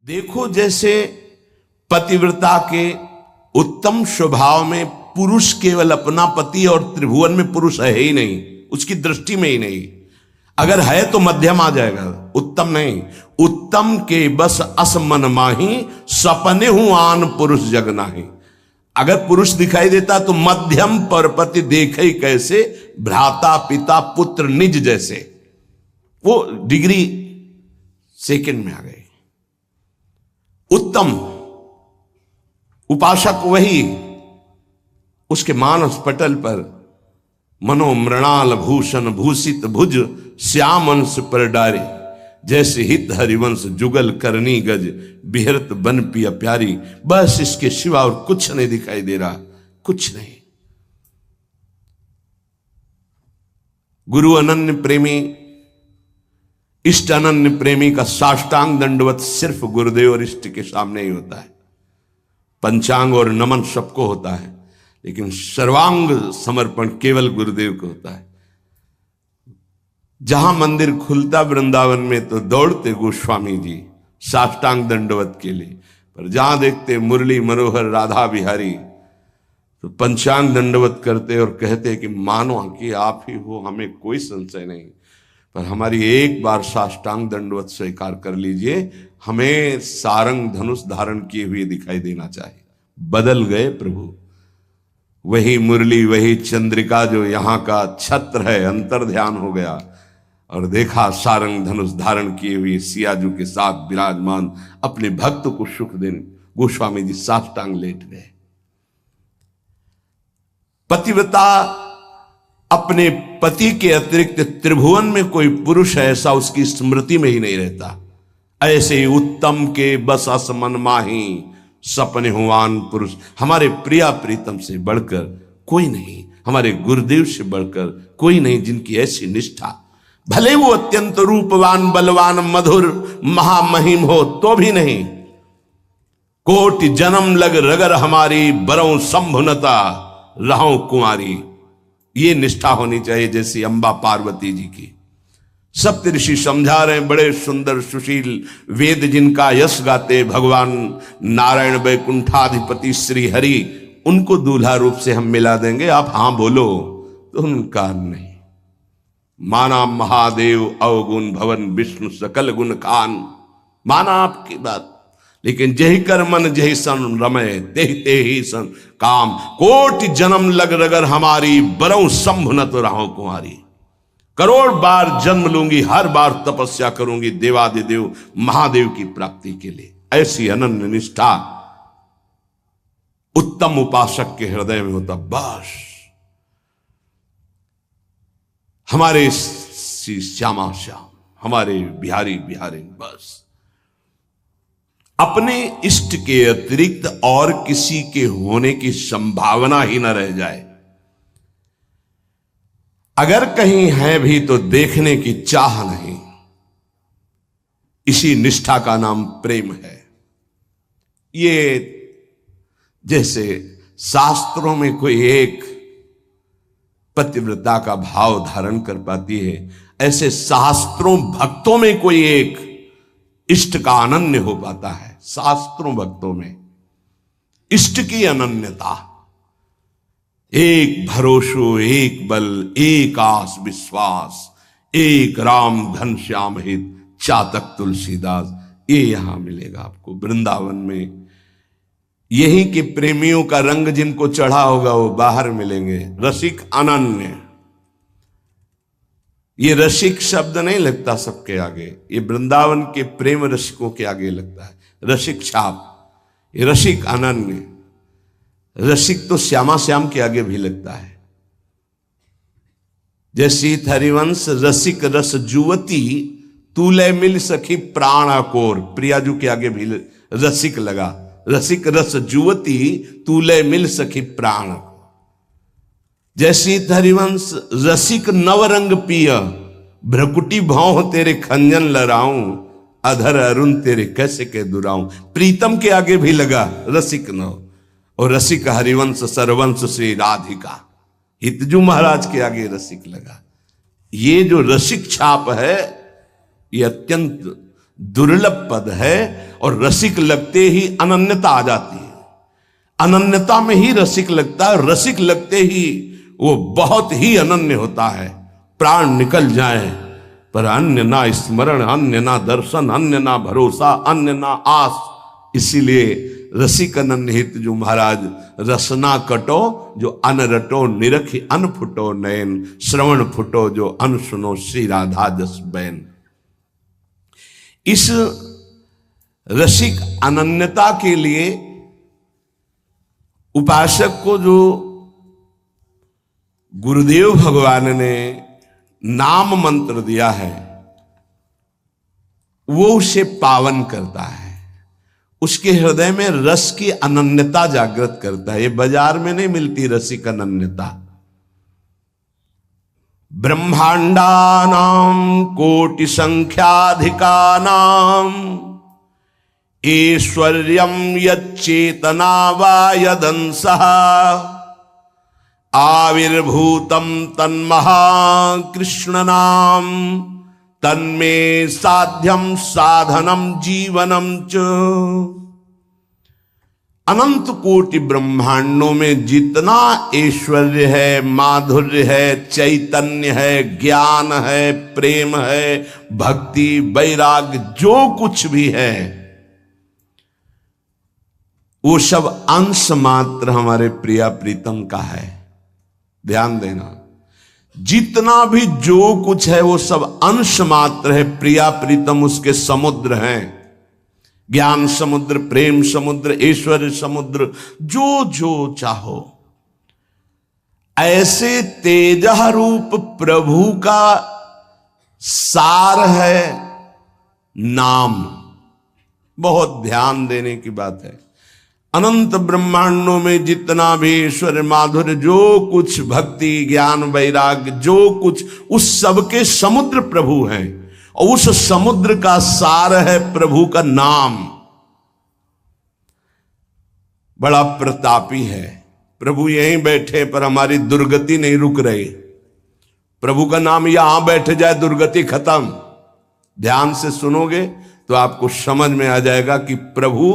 देखो जैसे पतिव्रता के उत्तम स्वभाव में पुरुष केवल अपना पति और त्रिभुवन में पुरुष है ही नहीं, उसकी दृष्टि में ही नहीं। अगर है तो मध्यम आ जाएगा, उत्तम नहीं। उत्तम के बस असमन माही, सपने हूं आन पुरुष जग नाही। अगर पुरुष दिखाई देता तो मध्यम परपति देखे कैसे, भ्राता पिता पुत्र निज जैसे। वो डिग्री सेकंड में आ गए। उत्तम उपासक वही, उसके मानस पटल पर मनोमृणाल भूषण भूषित भुज श्याम अंश पर डारे, जैसे हित हरिवंश जुगल करनी गज बिहरत बन पिया प्यारी। बस इसके सिवा और कुछ नहीं दिखाई दे रहा, कुछ नहीं। गुरु अनन्य प्रेमी, इष्ट अनन्य प्रेमी का साष्टांग दंडवत सिर्फ गुरुदेव और इष्ट के सामने ही होता है। पंचांग और नमन सबको होता है, लेकिन सर्वांग समर्पण केवल गुरुदेव को होता है। जहां मंदिर खुलता वृंदावन में तो दौड़ते गोस्वामी जी साष्टांग दंडवत के लिए, पर जहां देखते मुरली मनोहर राधा बिहारी तो पंचांग दंडवत करते और कहते कि मानो कि आप ही हो, हमें कोई संशय नहीं, पर हमारी एक बार साष्टांग दंडवत स्वीकार कर लीजिए, हमें सारंग धनुष धारण किए हुए दिखाई देना चाहिए। बदल गए प्रभु, वही मुरली वही चंद्रिका जो यहाँ का छत्र है, अंतर ध्यान हो गया और देखा सारंग धनुष धारण किए हुए सियाजू के साथ विराजमान अपने भक्त को सुख देने गोस्वामी जी साष्टांग लेट गए। पतिव्रता अपने पति के अतिरिक्त त्रिभुवन में कोई पुरुष है ऐसा उसकी स्मृति में ही नहीं रहता। ऐसे ही उत्तम के बस असमन माही, सपने हुआन पुरुष। हमारे प्रिया प्रीतम से बढ़कर कोई नहीं, हमारे गुरुदेव से बढ़कर कोई नहीं, जिनकी ऐसी निष्ठा। भले वो अत्यंत रूपवान बलवान मधुर महामहिम हो तो भी नहीं। कोटि जन्म लग रगर हमारी, बरौं संभुनता रहूं कुंवारी। ये निष्ठा होनी चाहिए जैसी अंबा पार्वती जी की। सप्त ऋषि समझा रहे हैं, बड़े सुंदर सुशील वेद जिनका यश गाते भगवान नारायण वैकुंठाधिपति श्री हरि, उनको दूल्हा रूप से हम मिला देंगे, आप हां बोलो तो उनका नहीं। माना महादेव अवगुण भवन विष्णु सकल गुण खान, माना आपकी बात, लेकिन जही कर मन जही सन रमय, ते ही सन काम। कोटि जन्म लग रगर हमारी, बरौं संभ न तो रहो कुंवारी। करोड़ बार जन्म लूंगी, हर बार तपस्या करूंगी देवादिदेव महादेव की प्राप्ति के लिए। ऐसी अनन्य निष्ठा उत्तम उपासक के हृदय में होता। बस हमारे श्यामा श्याम, हमारे बिहारी बिहारी, बस अपने इष्ट के अतिरिक्त और किसी के होने की संभावना ही न रह जाए। अगर कहीं है भी तो देखने की चाह नहीं। इसी निष्ठा का नाम प्रेम है। ये जैसे शास्त्रों में कोई एक पतिव्रता का भाव धारण कर पाती है, ऐसे शास्त्रों भक्तों में कोई एक इष्ट का अनन्य हो पाता है। शास्त्रों भक्तों में इष्ट की अनन्यता, एक भरोसो एक बल एक आस विश्वास, एक राम घनश्याम हित चातक तुलसीदास, ये यहां मिलेगा आपको वृंदावन में। यही के प्रेमियों का रंग जिनको चढ़ा होगा वो बाहर मिलेंगे। रसिक अनन्य, ये रसिक शब्द नहीं लगता सबके आगे, ये वृंदावन के प्रेम रसिकों के आगे लगता है। रसिक छाप, ये रसिक अनन्य। रसिक तो श्यामा श्याम के आगे भी लगता है। जैसी हरिवंश रसिक रस जुवती, तूले मिल सखी प्राण अकोर। प्रियाजू के आगे भी रसिक लगा। रसिक रस जुवती, तूले मिल सखी प्राण। जैसी हरिवंश रसिक नवरंग पिय, भ्रकुटी भौं तेरे खंजन लड़ाऊं, अधर अरुण तेरे कैसे के दुराऊं। प्रीतम के आगे भी लगा रसिक नव, और रसिक हरिवंश सरवंश श्री राधिका। हितजू महाराज के आगे रसिक लगा। ये जो रसिक छाप है ये अत्यंत दुर्लभ पद है और रसिक लगते ही अनन्यता आ जाती है। अनन्यता में ही रसिक लगता है, रसिक लगते ही वो बहुत ही अनन्य होता है। प्राण निकल जाए पर अन्य ना स्मरण, अन्य ना दर्शन, अन्य ना भरोसा, अन्य ना आस। इसीलिए रसिक अनन्य हित जो महाराज रसना कटो जो अन रटो, निरखी अन फुटो नयन, श्रवण फुटो जो अन सुनो, श्री राधा जस बैन। इस रसिक अनन्यता के लिए उपासक को जो गुरुदेव भगवान ने नाम मंत्र दिया है वो उसे पावन करता है, उसके हृदय में रस की अनन्यता जागृत करता है। ये बाजार में नहीं मिलती रसिक अनन्यता। ब्रह्मांडानां कोटि संख्याधिकानां ऐश्वर्यं यच्चेतना वा यदंसः आविर्भूतं तन्महाकृष्ण नाम तन्मे साध्यम साधनम जीवनम च। अनंत कोटि ब्रह्मांडों में जितना ऐश्वर्य है, माधुर्य है, चैतन्य है, ज्ञान है, प्रेम है, भक्ति, वैराग्य, जो कुछ भी है वो सब अंश मात्र हमारे प्रिया प्रीतम का है। ध्यान देना, जितना भी जो कुछ है वो सब अंश मात्र है। प्रिया प्रीतम उसके समुद्र हैं, ज्ञान समुद्र, प्रेम समुद्र, ऐश्वर्य समुद्र, जो जो चाहो। ऐसे तेजः रूप प्रभु का सार है नाम। बहुत ध्यान देने की बात है। अनंत ब्रह्मांडों में जितना भी ईश्वर, माधुर्य, जो कुछ भक्ति, ज्ञान, वैराग्य, जो कुछ, उस सब के समुद्र प्रभु हैं और उस समुद्र का सार है प्रभु का नाम। बड़ा प्रतापी है प्रभु। यहीं बैठे पर हमारी दुर्गति नहीं रुक रही। प्रभु का नाम यहां बैठ जाए दुर्गति खत्म। ध्यान से सुनोगे तो आपको समझ में आ जाएगा कि प्रभु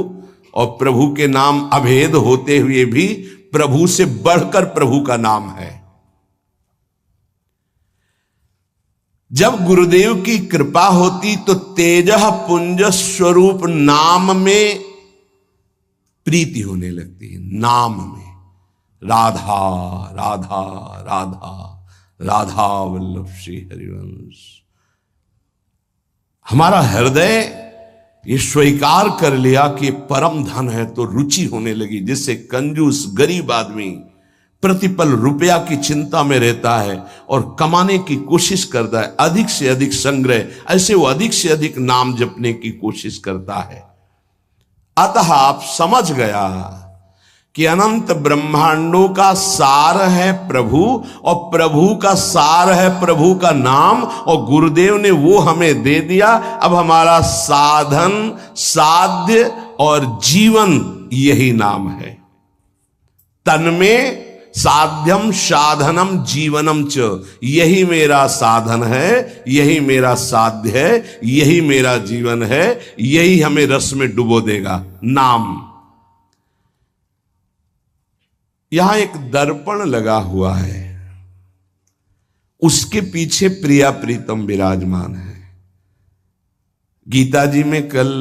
और प्रभु के नाम अभेद होते हुए भी प्रभु से बढ़कर प्रभु का नाम है। जब गुरुदेव की कृपा होती तो तेजः पुंज स्वरूप नाम में प्रीति होने लगती है। नाम में राधा राधा राधा राधा वल्लभ श्री हरिवंश। हमारा हृदय ये स्वीकार कर लिया कि परम धन है तो रुचि होने लगी। जिससे कंजूस गरीब आदमी प्रतिपल रुपया की चिंता में रहता है और कमाने की कोशिश करता है, अधिक से अधिक संग्रह, ऐसे वो अधिक से अधिक नाम जपने की कोशिश करता है। अतः आप समझ गया कि अनंत ब्रह्मांडों का सार है प्रभु और प्रभु का सार है प्रभु का नाम, और गुरुदेव ने वो हमें दे दिया। अब हमारा साधन, साध्य और जीवन यही नाम है। तन्मे साध्यम साधनम जीवनम च। यही मेरा साधन है, यही मेरा साध्य है, यही मेरा जीवन है, यही हमें रस में डुबो देगा। नाम। यहां एक दर्पण लगा हुआ है, उसके पीछे प्रिया प्रीतम विराजमान है। गीता जी में कल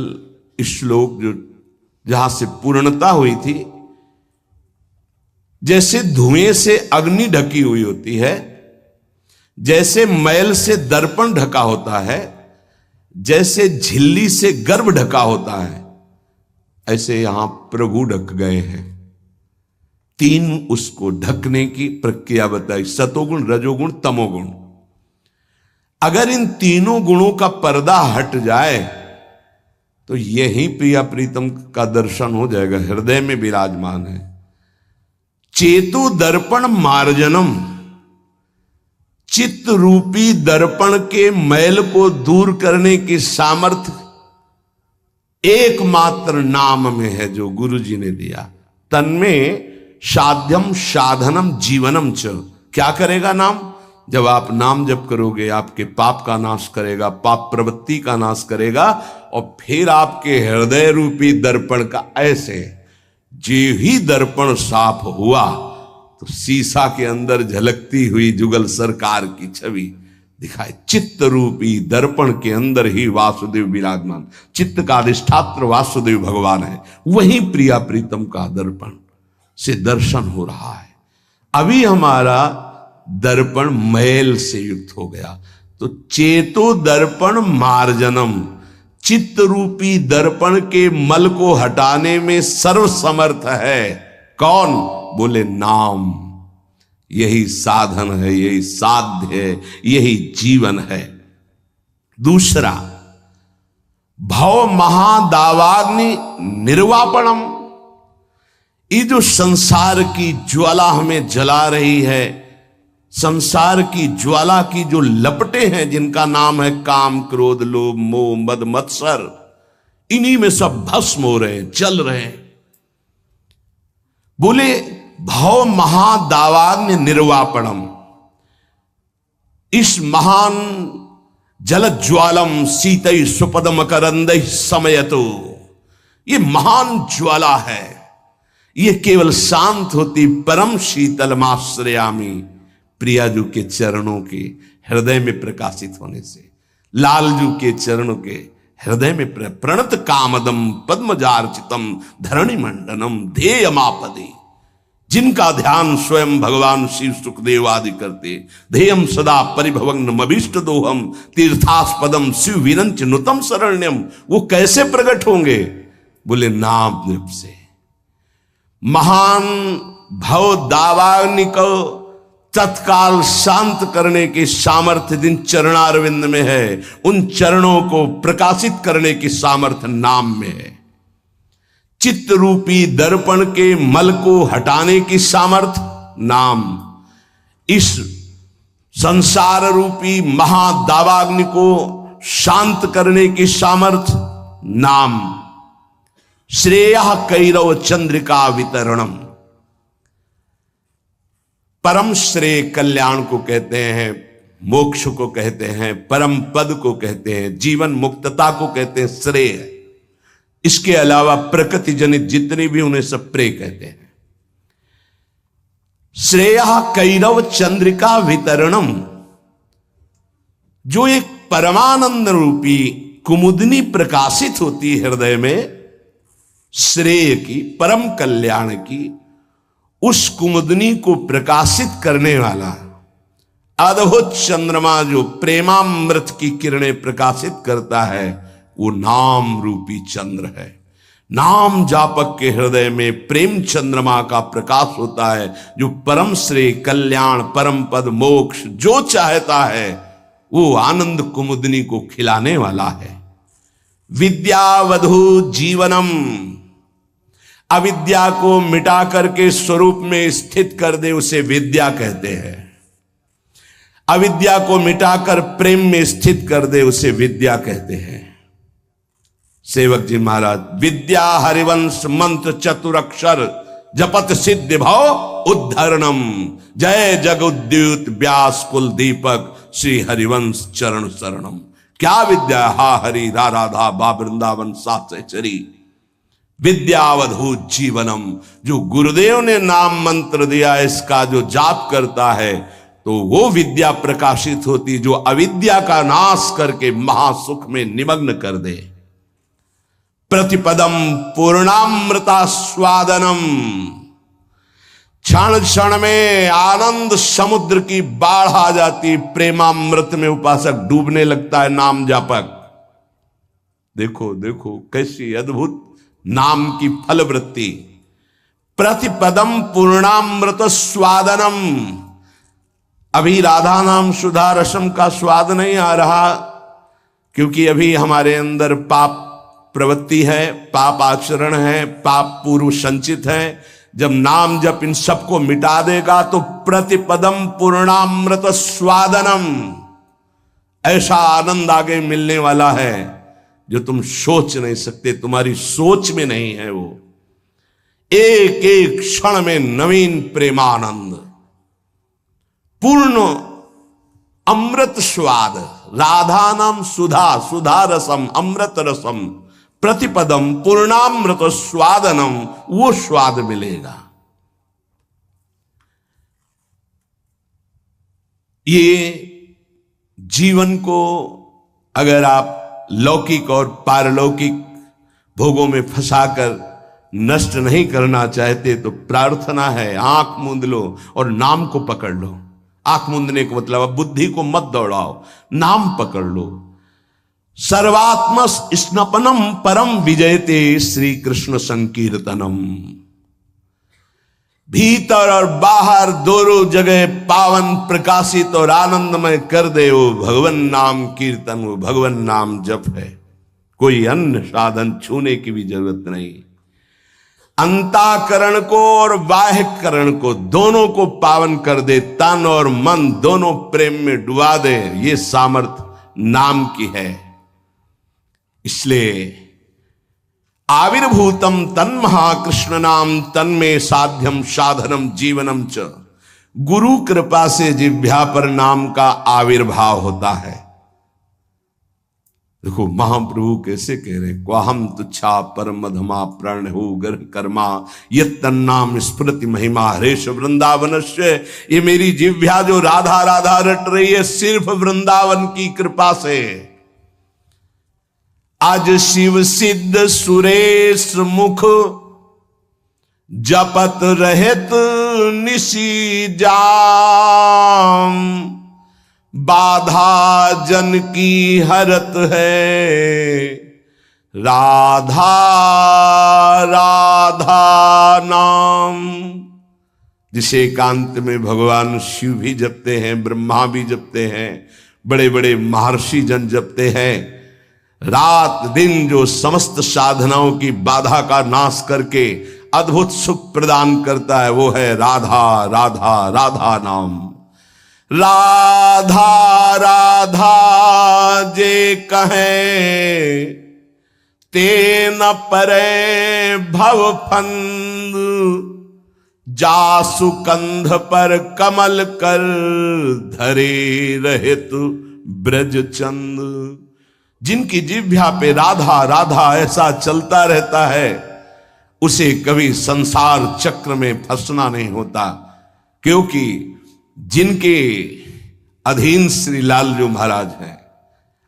श्लोक जो जहां से पूर्णता हुई थी, जैसे धुएं से अग्नि ढकी हुई होती है, जैसे मैल से दर्पण ढका होता है, जैसे झिल्ली से गर्भ ढका होता है, ऐसे यहां प्रभु ढक गए हैं। तीन उसको ढकने की प्रक्रिया बताई, सतोगुण, रजोगुण, तमोगुण। अगर इन तीनों गुणों का पर्दा हट जाए तो यही प्रिया प्रीतम का दर्शन हो जाएगा। हृदय में विराजमान है। चेतु दर्पण मार्जनम। चित्त रूपी दर्पण के मैल को दूर करने की सामर्थ्य एकमात्र नाम में है जो गुरु जी ने दिया। तन्मे साध्यम साधनम जीवनम च। क्या करेगा नाम? जब आप नाम जप करोगे आपके पाप का नाश करेगा, पाप प्रवृत्ति का नाश करेगा, और फिर आपके हृदय रूपी दर्पण का ऐसे जे ही दर्पण साफ हुआ तो शीशा के अंदर झलकती हुई जुगल सरकार की छवि दिखाए। चित्त रूपी दर्पण के अंदर ही वासुदेव विराजमान, चित्त का अधिष्ठात्र वासुदेव भगवान है, वही प्रिया प्रीतम का दर्पण से दर्शन हो रहा है। अभी हमारा दर्पण मैल से युक्त हो गया, तो चेतो दर्पण मार्जनम, चित्त रूपी दर्पण के मल को हटाने में सर्वसमर्थ है कौन? बोले नाम। यही साधन है, यही साध्य है, यही जीवन है। दूसरा, भव महादावाग्नि निर्वापणम, ये जो संसार की ज्वाला हमें जला रही है, संसार की ज्वाला की जो लपटे हैं जिनका नाम है काम क्रोध लोभ मोह मद मत्सर, इन्हीं में सब भस्म हो रहे हैं, जल रहे हैं। बोले भव महादावाग्नि निर्वापणम, इस महान जल ज्वालम शीतई सुपदम करंद समयतो, ये महान ज्वाला है, ये केवल शांत होती परम शीतलमाश्रयामी, प्रियाजू के चरणों के हृदय में प्रकाशित होने से, लालजू के चरणों के हृदय में प्रणत कामदम पद्मजार्चितम धरणि मंडनम ध्येयमापदे, जिनका ध्यान स्वयं भगवान शिव सुखदेव आदि करते, ध्येयम सदा परिभवग्नमभीष्ट दोहम तीर्थास्पदम शिव विरंच नुतम शरण्यम, वो कैसे प्रकट होंगे? बोले नाम जप से। महान भव दावाग्नि को तत्काल शांत करने की सामर्थ्य जिन चरणारविंद में है, उन चरणों को प्रकाशित करने की सामर्थ्य नाम में है। चित्त रूपी दर्पण के मल को हटाने की सामर्थ्य नाम, इस संसार रूपी महादावाग्नि को शांत करने की सामर्थ्य नाम। श्रेयः कैरव चंद्रिका वितरणम, परम श्रेय कल्याण को कहते हैं, मोक्ष को कहते हैं, परम पद को कहते हैं, जीवन मुक्तता को कहते हैं श्रेय। इसके अलावा प्रकृति जनित जितने भी उन्हें सब प्रेय कहते हैं। श्रेयः कैरव चंद्रिका वितरणम, जो एक परमानंद रूपी कुमुदनी प्रकाशित होती है हृदय में, श्रेय की, परम कल्याण की, उस कुमुदनी को प्रकाशित करने वाला अद्भुत चंद्रमा जो प्रेमामृत की किरणें प्रकाशित करता है, वो नाम रूपी चंद्र है। नाम जापक के हृदय में प्रेम चंद्रमा का प्रकाश होता है, जो परम श्रेय कल्याण परम पद मोक्ष जो चाहता है वो आनंद कुमुदनी को खिलाने वाला है। विद्यावधु जीवनम, अविद्या को मिटा करके स्वरूप में स्थित कर दे उसे विद्या कहते हैं। अविद्या को मिटाकर प्रेम में स्थित कर दे उसे विद्या कहते हैं। सेवक जी महाराज, विद्या हरिवंश मंत्र चतुरक्षर जपत सिद्ध भव उद्धरणम, जय जगुद्युत व्यास कुल दीपक श्री हरिवंश चरण शरणम। क्या विद्या? हा हरि रा राधा बा वृंदावन साचरी, विद्यावधूत जीवनम, जो गुरुदेव ने नाम मंत्र दिया इसका जो जाप करता है तो वो विद्या प्रकाशित होती, जो अविद्या का नाश करके महासुख में निमग्न कर दे। प्रतिपदम पूर्णामृता स्वादनम, क्षण क्षण में आनंद समुद्र की बाढ़ आ जाती, प्रेमामृत में उपासक डूबने लगता है नाम जापक। देखो देखो कैसी अद्भुत नाम की फलवृत्ति। प्रतिपदम पूर्णामृत स्वादनम, अभी राधा नाम सुधा रसम का स्वाद नहीं आ रहा, क्योंकि अभी हमारे अंदर पाप प्रवृत्ति है, पाप आचरण है, पाप पूर्व संचित है। जब नाम जब इन सबको मिटा देगा तो प्रतिपदम पूर्णामृत स्वादनम, ऐसा आनंद आगे मिलने वाला है जो तुम सोच नहीं सकते, तुम्हारी सोच में नहीं है। वो एक एक क्षण में नवीन प्रेमानंद, पूर्ण अमृत स्वाद, राधा नाम सुधा, सुधा रसम, अमृत रसम, प्रतिपदम पूर्णामृत स्वादनम, वो स्वाद मिलेगा। ये जीवन को अगर आप लौकिक और पारलौकिक भोगों में फंसाकर नष्ट नहीं करना चाहते तो प्रार्थना है, आंख मूंद लो और नाम को पकड़ लो। आंख मूंदने का मतलब अब बुद्धि को मत दौड़ाओ, नाम पकड़ लो। सर्वात्म स्नपनम परम विजयते श्री कृष्ण संकीर्तनम। भीतर और बाहर दोनों जगह पावन प्रकाशित और आनंदमय कर दे वो भगवान नाम कीर्तन, वो भगवान नाम जप है। कोई अन्य साधन छूने की भी जरूरत नहीं। अंताकरण को और बाह्यकरण को दोनों को पावन कर दे, तन और मन दोनों प्रेम में डुबा दे, ये सामर्थ्य नाम की है। इसलिए आविर्भूतम तन महाकृष्ण नाम तन्मे साध्यम साधनम जीवनम च। गुरु कृपा से जिह्वा पर नाम का आविर्भाव होता है। देखो महाप्रभु कैसे कह रहे, क्वाहम तुच्छा परम मधमा प्रण हो गर्भ कर्मा यत्तन्नाम स्मृति महिमा हरेश वृंदावनस्य। ये मेरी जिह्वा जो राधा राधा रट रही है सिर्फ वृंदावन की कृपा से। आज शिव सिद्ध सुरेश मुख जपत रहत निशी जाम। बाधा जन की हरत है राधा राधा नाम। जिसे एकांत में भगवान शिव भी जपते हैं, ब्रह्मा भी जपते हैं, बड़े बड़े महर्षि जन जपते हैं। रात दिन जो समस्त साधनाओं की बाधा का नाश करके अद्भुत सुख प्रदान करता है वो है राधा राधा राधा नाम। राधा राधा जे कहे ते न परे भव फंद। जासु कंध पर कमल कर धरे रहित ब्रज चंद। जिनकी जिह्वा पे राधा राधा ऐसा चलता रहता है उसे कभी संसार चक्र में फंसना नहीं होता, क्योंकि जिनके अधीन श्री लालजू महाराज हैं,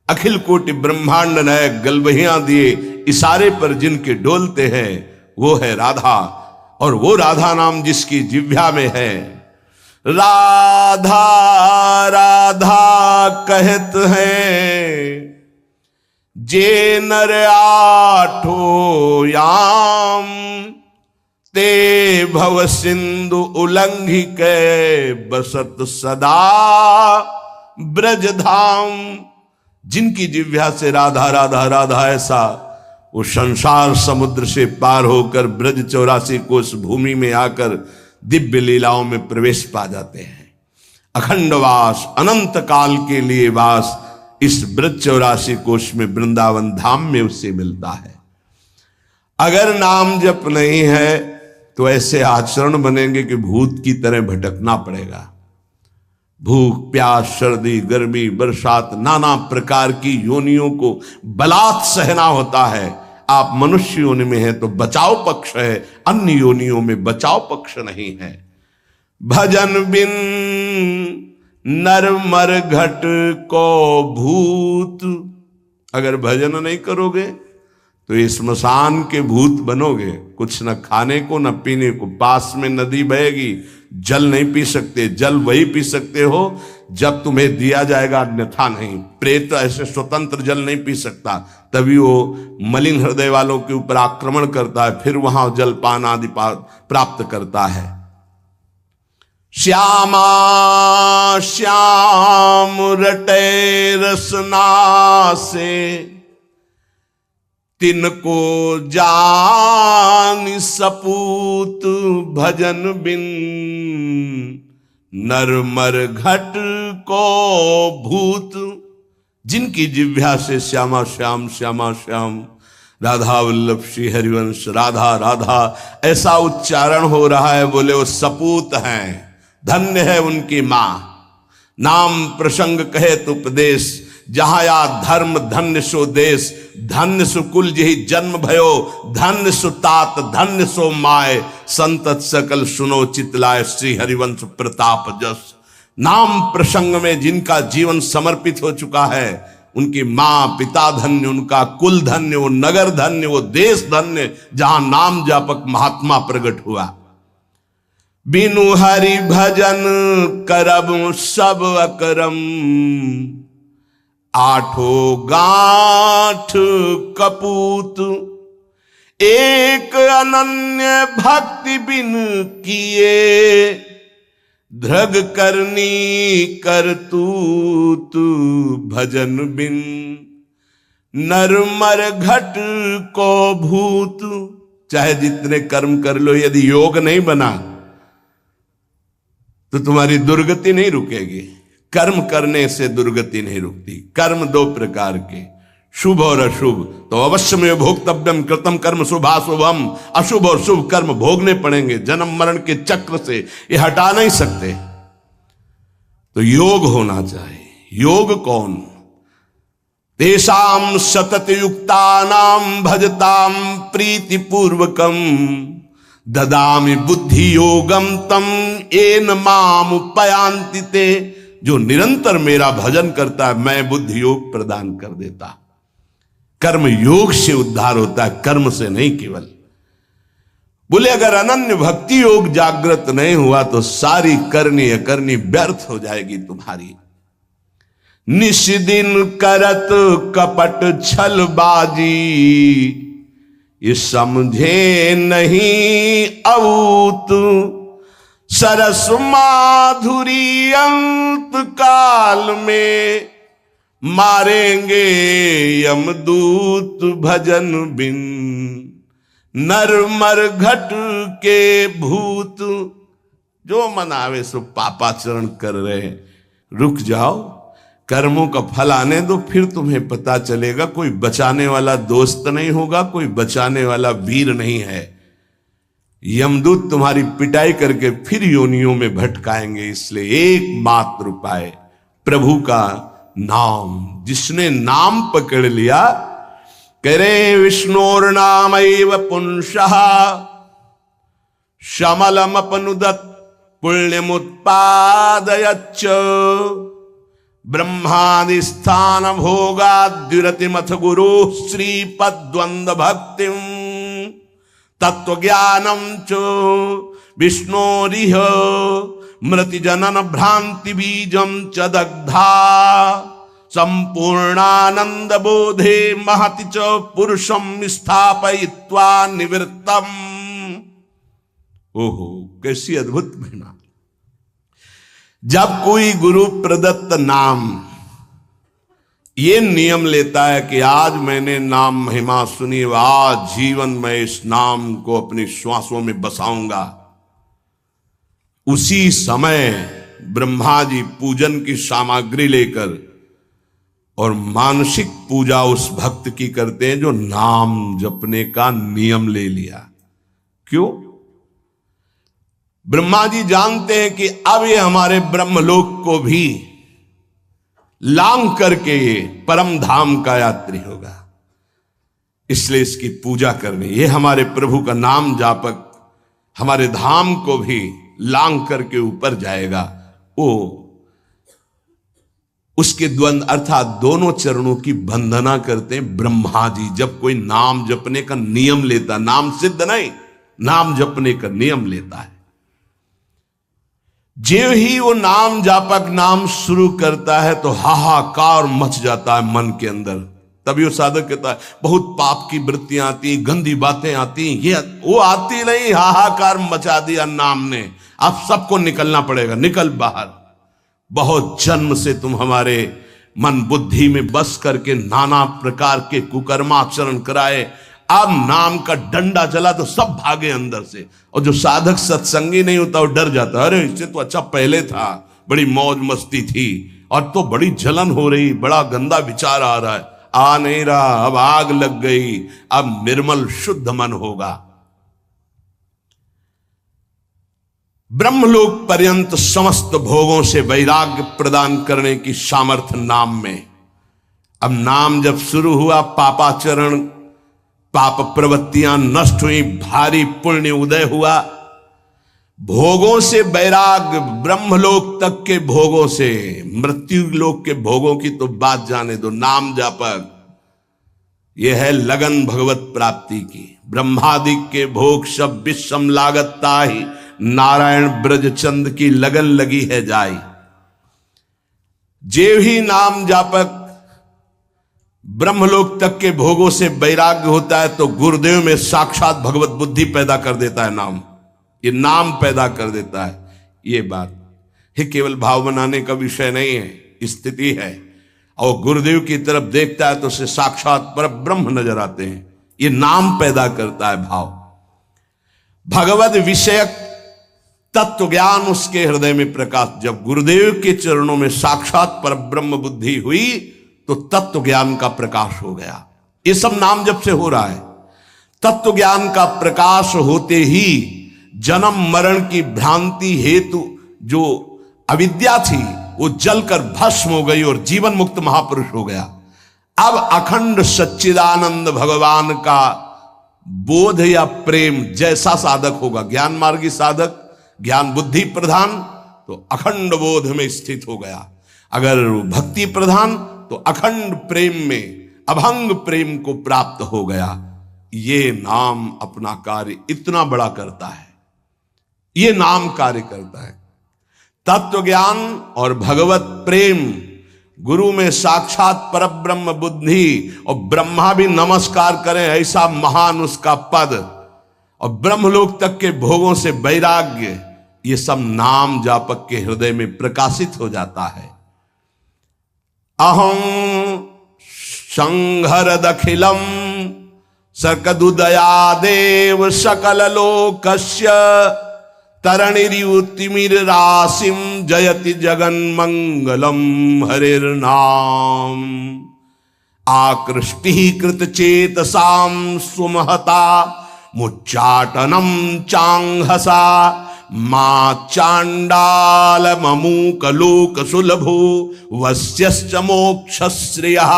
अखिल कोटि ब्रह्मांड नायक गलबहियां दिए इशारे पर जिनके डोलते हैं वो है राधा। और वो राधा नाम जिसकी जिह्वा में है, राधा राधा कहत हैं जे नर आठो याम। ते भव सिंधु उल्लंघि के बसत सदा ब्रज धाम। जिनकी जिह्वा से राधा राधा राधा ऐसा वो संसार समुद्र से पार होकर ब्रज 84 कोस भूमि में आकर दिव्य लीलाओं में प्रवेश पा जाते हैं। अखंड वास, अनंत काल के लिए वास इस ब्रज 84 कोश में वृंदावन धाम में उससे मिलता है। अगर नाम जप नहीं है तो ऐसे आचरण बनेंगे कि भूत की तरह भटकना पड़ेगा। भूख प्यास सर्दी गर्मी बरसात नाना प्रकार की योनियों को बलात् सहना होता है। आप मनुष्य योनि में हैं तो बचाव पक्ष है, अन्य योनियों में बचाव पक्ष नहीं है। भजन बिन नर मर घट को भूत। अगर भजन नहीं करोगे तो ये स्मशान के भूत बनोगे। कुछ न खाने को न पीने को, पास में नदी बहेगी जल नहीं पी सकते, जल वही पी सकते हो जब तुम्हें दिया जाएगा, अन्यथा नहीं। प्रेत ऐसे स्वतंत्र जल नहीं पी सकता, तभी वो मलिन हृदय वालों के ऊपर आक्रमण करता है, फिर वहां जलपान आदि प्राप्त करता है। श्यामा श्याम रटे रसना से तिनको जान सपूत। भजन बिन नर मर घट को भूत। जिनकी जिह्वा से श्यामा श्याम श्यामा श्याम राधा वल्लभ श्री हरिवंश राधा राधा ऐसा उच्चारण हो रहा है, बोले वो सपूत हैं, धन्य है उनकी मां। नाम प्रसंग कहे तो उपदेश, जहां या धर्म धन्य सो देश, धन्य सुकुल जही जन्म भयो, धन्य सुतात धन्य सो माय, संतत सकल सुनो चितलाय, श्री हरिवंश प्रताप जस। नाम प्रसंग में जिनका जीवन समर्पित हो चुका है, उनकी मां पिता धन्य, उनका कुल धन्य, वो नगर धन्य, वो देश धन्य, जहां नाम जापक महात्मा प्रकट हुआ। बिनु हरि भजन करब सब अकरम, आठो गांठ कपूत, एक अनन्य भक्ति बिन किए, धृग करनी करतूत भजन बिन, नरमर घट को भूत। चाहे जितने कर्म कर लो, यदि योग नहीं बना तो तुम्हारी दुर्गति नहीं रुकेगी। कर्म करने से दुर्गति नहीं रुकती। कर्म दो प्रकार के, शुभ और अशुभ। तो अवश्य में भोक्तव्यम कृतम कर्म शुभाशुभम, अशुभ और शुभ कर्म भोगने पड़ेंगे। जन्म मरण के चक्र से ये हटा नहीं सकते। तो योग होना चाहिए। योग कौन? तेषाम सतत युक्तानाम भजताम प्रीति पूर्वकम, ददामि बुद्धि योगम तम येन माम उपयांति ते। जो निरंतर मेरा भजन करता है, मैं बुद्धि योग प्रदान कर देता। कर्म योग से उद्धार होता है, कर्म से नहीं केवल। बोले अगर अनन्य भक्ति योग जागृत नहीं हुआ तो सारी करनी अकरनी व्यर्थ हो जाएगी तुम्हारी। निश दिन करत कपट छलबाजी, ये समझे नहीं अऊत, सरस माधुरी अंत काल में, मारेंगे यमदूत भजन बिन, नरमर घट के भूत। जो मन आवे सो पापाचरण कर रहे हैं, रुक जाओ, कर्मों का फल आने दो, फिर तुम्हें पता चलेगा। कोई बचाने वाला दोस्त नहीं होगा, कोई बचाने वाला वीर नहीं है। यमदूत तुम्हारी पिटाई करके फिर योनियों में भटकाएंगे। इसलिए एकमात्र उपाय प्रभु का नाम। जिसने नाम पकड़ लिया, करे विष्णोर नामैव पुंसः, शमलमपनुदत् पुण्यमुत्पादयच्च, ब्रह्मादि स्थान भोगाद्युरतिमथ गुरु श्रीपद्वंद भक्तिम, तत्वज्ञानम च विष्णोरिह मृति जनन भ्रांति बीजम च दग्धा, संपूर्णानंद बोधे महति च पुरुषम स्थापयित्वा निवृत्तम। ओहो, कैसी अद्भुत महिमा। जब कोई गुरु प्रदत्त नाम ये नियम लेता है कि आज मैंने नाम महिमा सुनी, आज जीवन में इस नाम को अपनी श्वासों में बसाऊंगा, उसी समय ब्रह्मा जी पूजन की सामग्री लेकर और मानसिक पूजा उस भक्त की करते हैं जो नाम जपने का नियम ले लिया। क्यों? ब्रह्मा जी जानते हैं कि अब ये हमारे ब्रह्मलोक को भी लांग करके ये परम धाम का यात्री होगा, इसलिए इसकी पूजा करनी। ये हमारे प्रभु का नाम जापक हमारे धाम को भी लांग करके ऊपर जाएगा। वो उसके द्वंद अर्थात दोनों चरणों की वंदना करते हैं ब्रह्मा जी। जब कोई नाम जपने का नियम लेता, नाम सिद्ध नहीं, नाम जपने का नियम लेता है, जो ही वो नाम जापक नाम शुरू करता है तो हाहाकार मच जाता है मन के अंदर। तभी वो साधक कहता है बहुत पाप की वृत्तियां आती, गंदी बातें आती, ये वो आती नहीं, हाहाकार मचा दिया नाम ने। अब सबको निकलना पड़ेगा, निकल बाहर। बहुत जन्म से तुम हमारे मन बुद्धि में बस करके नाना प्रकार के कुकर्माचरण कराए, अब नाम का डंडा चला तो सब भागे अंदर से। और जो साधक सत्संगी नहीं होता वो डर जाता, अरे इससे तो अच्छा पहले था, बड़ी मौज मस्ती थी, और तो बड़ी जलन हो रही, बड़ा गंदा विचार आ रहा है। आ नहीं रहा, अब आग लग गई, अब निर्मल शुद्ध मन होगा। ब्रह्मलोक पर्यंत समस्त भोगों से वैराग्य प्रदान करने की सामर्थ्य नाम में। अब नाम जब शुरू हुआ, पापाचरण, पाप प्रवृत्तियां नष्ट हुई, भारी पुण्य उदय हुआ, भोगों से वैराग्य, ब्रह्मलोक तक के भोगों से, मृत्यु लोक के भोगों की तो बात जाने दो। नाम जापक यह है लगन भगवत प्राप्ति की। ब्रह्मादि के भोग सब विषम लागत ताहि, नारायण ब्रजचंद की लगन लगी है जाई। जे ही नाम जापक ब्रह्मलोक तक के भोगों से वैराग्य होता है तो गुरुदेव में साक्षात भगवत बुद्धि पैदा कर देता है। नाम, ये नाम पैदा कर देता है। ये बात है, केवल भाव बनाने का विषय नहीं है, स्थिति है। और गुरुदेव की तरफ देखता है तो उसे साक्षात पर ब्रह्म नजर आते हैं। ये नाम पैदा करता है भाव। भगवत विषयक तत्व ज्ञान उसके हृदय में प्रकाश। जब गुरुदेव के चरणों में साक्षात पर ब्रह्म बुद्धि हुई तो तत्व ज्ञान का प्रकाश हो गया। ये सब नाम जब से हो रहा है। तत्व ज्ञान का प्रकाश होते ही जन्म मरण की भ्रांति हेतु जो अविद्या थी वो जलकर भस्म हो गई और जीवन मुक्त महापुरुष हो गया। अब अखंड सच्चिदानंद भगवान का बोध या प्रेम जैसा साधक होगा, ज्ञान मार्गी साधक, ज्ञान बुद्धि प्रधान, तो अखंड बोध में स्थित हो गया। अगर भक्ति प्रधान तो अखंड प्रेम में, अभंग प्रेम को प्राप्त हो गया। ये नाम अपना कार्य इतना बड़ा करता है। ये नाम कार्य करता है। तत्व ज्ञान और भगवत प्रेम, गुरु में साक्षात परब्रह्म बुद्धि, और ब्रह्मा भी नमस्कार करें ऐसा महान उसका पद, और ब्रह्मलोक तक के भोगों से वैराग्य, ये सब नाम जापक के हृदय में प्रकाशित हो जाता है। अहं संहरदखिलम सकदुदयादेव सकल लोकस्य तरणिर्युतिमिर राशिम जयति जगन्मंगलम हरिर्नाम। आकृष्टि कृत चेतसाम सुमहता मुच्चाटनम चांहसा मा चांडाल ममूक लोक सुलभो वस्यश्च मोक्षश्रियः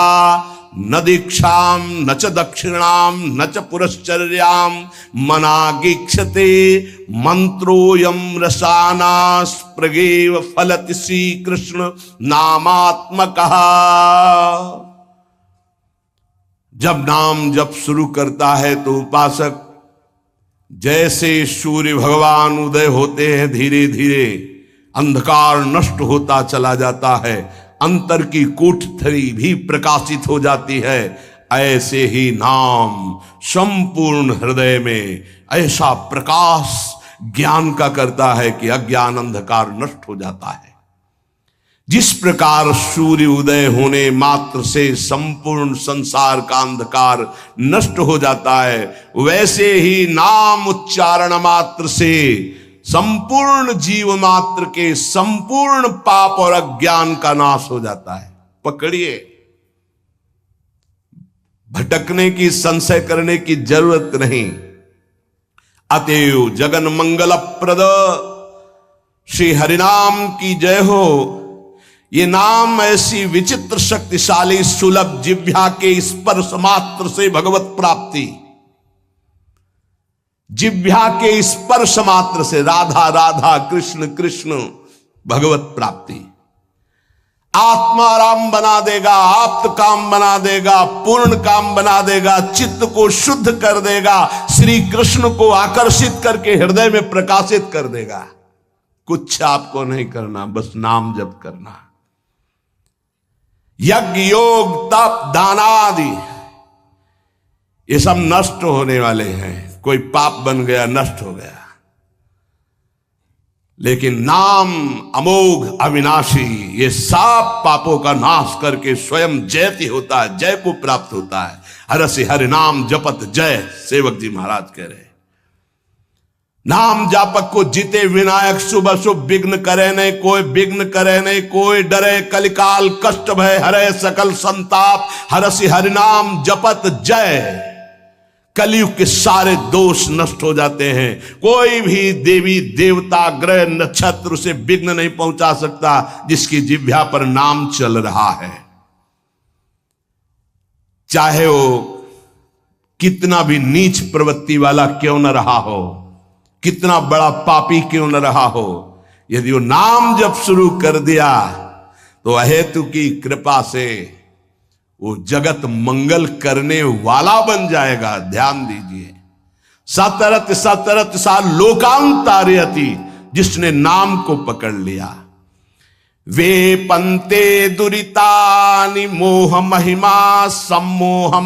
न दीक्षाम न च दक्षिणाम न च पुरश्चर्याम मनागीक्षते मंत्रोयम रसानास्प्रगेव फलति श्री कृष्ण नामात्मकः। जब नाम जप शुरू करता है तो उपासक जैसे सूर्य भगवान उदय होते हैं, धीरे धीरे अंधकार नष्ट होता चला जाता है, अंतर की कोठरी भी प्रकाशित हो जाती है। ऐसे ही नाम संपूर्ण हृदय में ऐसा प्रकाश ज्ञान का करता है कि अज्ञान अंधकार नष्ट हो जाता है। जिस प्रकार सूर्य उदय होने मात्र से संपूर्ण संसार का अंधकार नष्ट हो जाता है, वैसे ही नाम उच्चारण मात्र से संपूर्ण जीव मात्र के संपूर्ण पाप और अज्ञान का नाश हो जाता है। पकड़िए, भटकने की, संशय करने की जरूरत नहीं। अतएव जगन मंगल प्रद श्री हरिनाम की जय हो। ये नाम ऐसी विचित्र शक्तिशाली सुलभ जिह्वा के स्पर्श मात्र से भगवत प्राप्ति, जिह्वा के स्पर्श मात्र से राधा राधा कृष्ण कृष्ण भगवत प्राप्ति आत्माराम बना देगा, आप्त काम बना देगा, पूर्ण काम बना देगा, चित्त को शुद्ध कर देगा, श्री कृष्ण को आकर्षित करके हृदय में प्रकाशित कर देगा। कुछ आपको नहीं करना, बस नाम जप करना। यज्ञ योग तप दान आदि ये सब नष्ट होने वाले हैं। कोई पाप बन गया, नष्ट हो गया, लेकिन नाम अमोघ अविनाशी ये सब पापों का नाश करके स्वयं जयति होता है, जय को प्राप्त होता है। हरसि हरि नाम जपत जय, सेवक जी महाराज कह रहे। नाम जापक को जीते विनायक शुभ शुभ विघ्न करे नहीं कोई, विघ्न करे नहीं कोई, डरे कलिकाल कष्ट भय हरे सकल संताप। हरसि हरि नाम जपत जय, कलयुग के सारे दोष नष्ट हो जाते हैं। कोई भी देवी देवता ग्रह नक्षत्र उसे विघ्न नहीं पहुंचा सकता जिसकी जिह्वा पर नाम चल रहा है। चाहे वो कितना भी नीच प्रवृत्ति वाला क्यों न रहा हो, कितना बड़ा पापी क्यों न रहा हो, यदि वो नाम जब शुरू कर दिया तो अहेतु की कृपा से वो जगत मंगल करने वाला बन जाएगा। ध्यान दीजिए, सतरत सतरत सा लोकांतारयति, जिसने नाम को पकड़ लिया। वे पंते दुरितानि मोह महिमा सम्मोहमालंबते,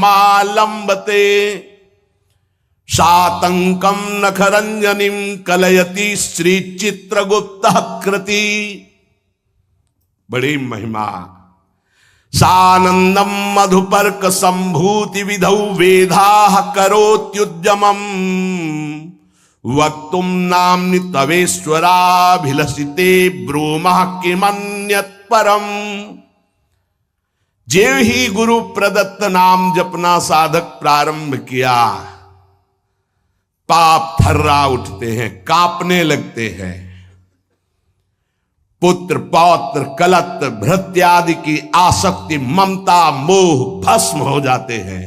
सातंकम नखरंजनिम कलयति श्री चित्रगुप्त कृति। बड़ी महिमा। सानंदम मधुपर्क संभूति विधौ वेदाः करोत्युद्यमम्, वक्तुम नाम्नि तवेश्वराभिलषिते ब्रूमः किमन्यत् परम। जेव ही गुरु प्रदत्त नाम जपना साधक प्रारंभ किया, पाप थर्रा उठते हैं, कांपने लगते हैं। पुत्र पौत्र कलत्र भृत्यादि की आसक्ति ममता मोह भस्म हो जाते हैं।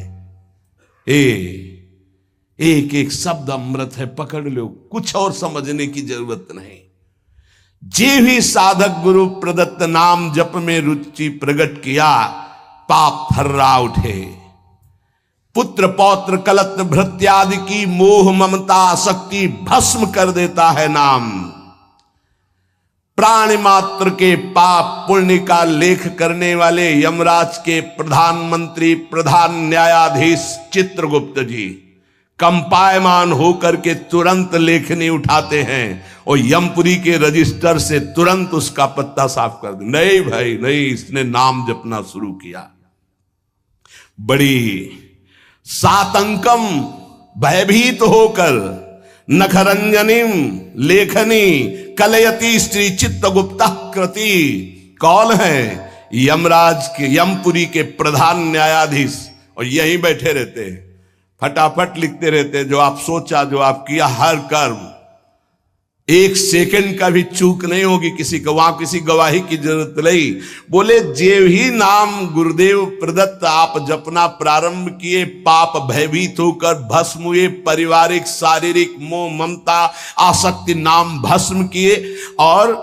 एक एक शब्द अमृत है, पकड़ लो, कुछ और समझने की जरूरत नहीं। जे भी साधक गुरु प्रदत्त नाम जप में रुचि प्रकट किया, पाप थर्रा उठे। पुत्र पौत्र कलत्र भृत्यादि की मोह ममता आसक्ति भस्म कर देता है नाम। प्राणी मात्र के पाप पुण्य का लेख करने वाले यमराज के प्रधानमंत्री प्रधान न्यायाधीश चित्रगुप्त जी कंपायमान होकर के तुरंत लेखनी उठाते हैं और यमपुरी के रजिस्टर से तुरंत उसका पत्ता साफ कर दे। नहीं भाई नहीं, इसने नाम जपना शुरू किया। बड़ी सातंकम भयभीत होकर नखरंजनिम लेखनी कलयति श्री चित्रगुप्त कृति। कौन है? यमराज के यमपुरी के प्रधान न्यायाधीश, और यहीं बैठे रहते हैं, फटाफट लिखते रहते, जो आप सोचा जो आप किया हर कर्म, एक सेकंड का भी चूक नहीं होगी किसी को, वहां किसी गवाही की जरूरत नहीं। बोले जेव ही नाम गुरुदेव प्रदत्त आप जपना प्रारंभ किए, पाप भयभीत होकर भस्म हुए, पारिवारिक शारीरिक मोह ममता आसक्ति नाम भस्म किए और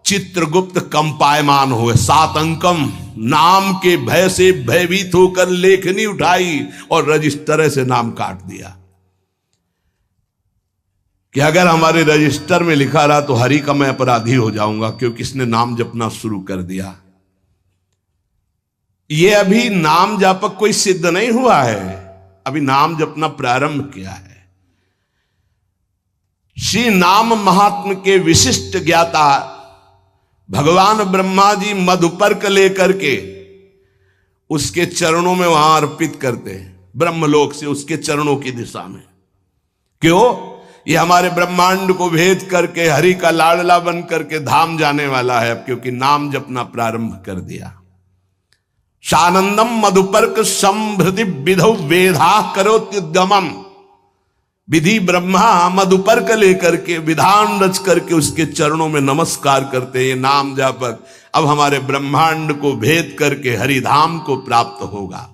चित्रगुप्त कंपायमान हुए। सातंकम नाम के भय से भयभीत होकर लेखनी उठाई और रजिस्टर से नाम काट दिया कि अगर हमारे रजिस्टर में लिखा रहा तो हरि का मैं अपराधी हो जाऊंगा, क्योंकि इसने नाम जपना शुरू कर दिया। ये अभी नाम जापक कोई सिद्ध नहीं हुआ है, अभी नाम जपना प्रारंभ किया है। श्री नाम महात्म के विशिष्ट ज्ञाता भगवान ब्रह्मा जी मधुपर्क लेकर के उसके चरणों में वहां अर्पित करते हैं, ब्रह्मलोक से उसके चरणों की दिशा में। क्यों? ये हमारे ब्रह्मांड को भेद करके हरि का लाडला बन करके धाम जाने वाला है, क्योंकि नाम जपना प्रारंभ कर दिया। सानंदम मधुपर्क संभृति विधौ वेधा करोत्युद्यमम्। विधि ब्रह्मा मधुपर्क लेकर के विधान रच करके उसके चरणों में नमस्कार करते हैं। नाम जापक अब हमारे ब्रह्मांड को भेद करके हरिधाम को प्राप्त होगा।